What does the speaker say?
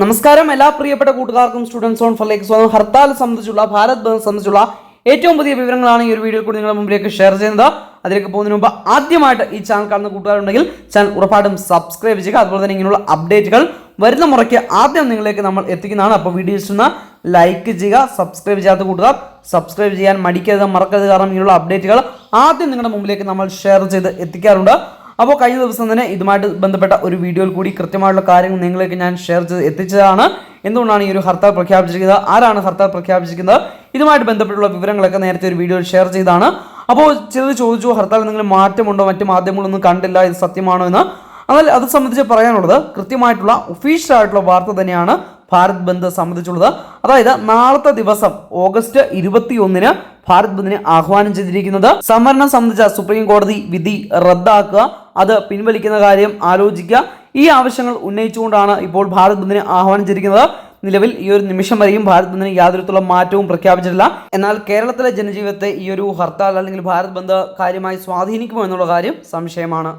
നമസ്കാരം എല്ലാ പ്രിയപ്പെട്ട കൂട്ടുകാർക്കും സ്റ്റുഡൻസ് ഓൺ ഫോറിലേക്ക് സ്വാഗതം. ഹർത്താൽ സംബന്ധിച്ചുള്ള ഭാരത് ബന്ദ് സംബന്ധിച്ചുള്ള ഏറ്റവും പുതിയ വിവരങ്ങളാണ് ഈ ഒരു വീഡിയോയിൽ കൂടി നിങ്ങളുടെ മുമ്പിലേക്ക് ഷെയർ ചെയ്യുന്നത്. അതിലേക്ക് പോകുന്നതിന് മുമ്പ് ആദ്യമായിട്ട് ഈ ചാനൽ കാണുന്ന കൂട്ടുകാരുണ്ടെങ്കിൽ ചാനൽ ഉറപ്പായിട്ടും സബ്സ്ക്രൈബ് ചെയ്യുക. അതുപോലെ തന്നെ ഇങ്ങനെയുള്ള അപ്ഡേറ്റുകൾ വരുന്ന മുറയ്ക്ക് ആദ്യം നിങ്ങളിലേക്ക് നമ്മൾ എത്തിക്കുന്നതാണ്. അപ്പോൾ വീഡിയോ ഇഷ്ടം ലൈക്ക് ചെയ്യുക. സബ്സ്ക്രൈബ് ചെയ്യാത്ത കൂട്ടുകാർ സബ്സ്ക്രൈബ് ചെയ്യാൻ മറക്കരുത്. കാരണം ഇങ്ങനെയുള്ള അപ്ഡേറ്റുകൾ ആദ്യം നിങ്ങളുടെ മുമ്പിലേക്ക് നമ്മൾ ഷെയർ ചെയ്ത് എത്തിക്കാറുണ്ട്. അപ്പോൾ കഴിഞ്ഞ ദിവസം തന്നെ ഇതുമായിട്ട് ബന്ധപ്പെട്ട ഒരു വീഡിയോയിൽ കൂടി കൃത്യമായിട്ടുള്ള കാര്യങ്ങൾ നിങ്ങളിലേക്ക് ഞാൻ ഷെയർ ചെയ്ത് എത്തിച്ചതാണ്. എന്തുകൊണ്ടാണ് ഈ ഒരു ഹർത്താൽ പ്രഖ്യാപിച്ചിരിക്കുന്നത്, ആരാണ് ഹർത്താൽ പ്രഖ്യാപിച്ചിരിക്കുന്നത്, ഇതുമായിട്ട് ബന്ധപ്പെട്ടുള്ള വിവരങ്ങളൊക്കെ നേരത്തെ ഒരു വീഡിയോയിൽ ഷെയർ ചെയ്താണ്. അപ്പോൾ ചിലർ ചോദിച്ചു, ഹർത്താൽ എന്തെങ്കിലും മാറ്റമുണ്ടോ, മറ്റു മാധ്യമങ്ങളൊന്നും കണ്ടില്ല, ഇത് സത്യമാണോ എന്ന്. എന്നാൽ അത് സംബന്ധിച്ച് പറയാനുള്ളത് കൃത്യമായിട്ടുള്ള ഒഫീഷ്യൽ ആയിട്ടുള്ള വാർത്ത തന്നെയാണ് ഭാരത് ബന്ദ് സംബന്ധിച്ചുള്ളത്. അതായത് നാളത്തെ ദിവസം ഓഗസ്റ്റ് 21 ഭാരത് ബന്ദിന് ആഹ്വാനം ചെയ്തിരിക്കുന്നത് സംവരണം സംബന്ധിച്ച സുപ്രീം കോടതി വിധി റദ്ദാക്കുക, അത് പിൻവലിക്കുന്ന കാര്യം ആലോചിക്കുക, ഈ ആവശ്യങ്ങൾ ഉന്നയിച്ചുകൊണ്ടാണ് ഇപ്പോൾ ഭാരത് ബന്ദിന് ആഹ്വാനം ചെയ്തിരിക്കുന്നത്. നിലവിൽ ഈ ഒരു നിമിഷം വരെയും ഭാരത് ബന്ദിന് യാതൊരുത്തുള്ള മാറ്റവും പ്രഖ്യാപിച്ചിട്ടില്ല. എന്നാൽ കേരളത്തിലെ ജനജീവിതത്തെ ഈ ഒരു ഹർത്താൽ അല്ലെങ്കിൽ ഭാരത് ബന്ദ് കാര്യമായി സ്വാധീനിക്കുമോ എന്നുള്ള കാര്യം സംശയമാണ്.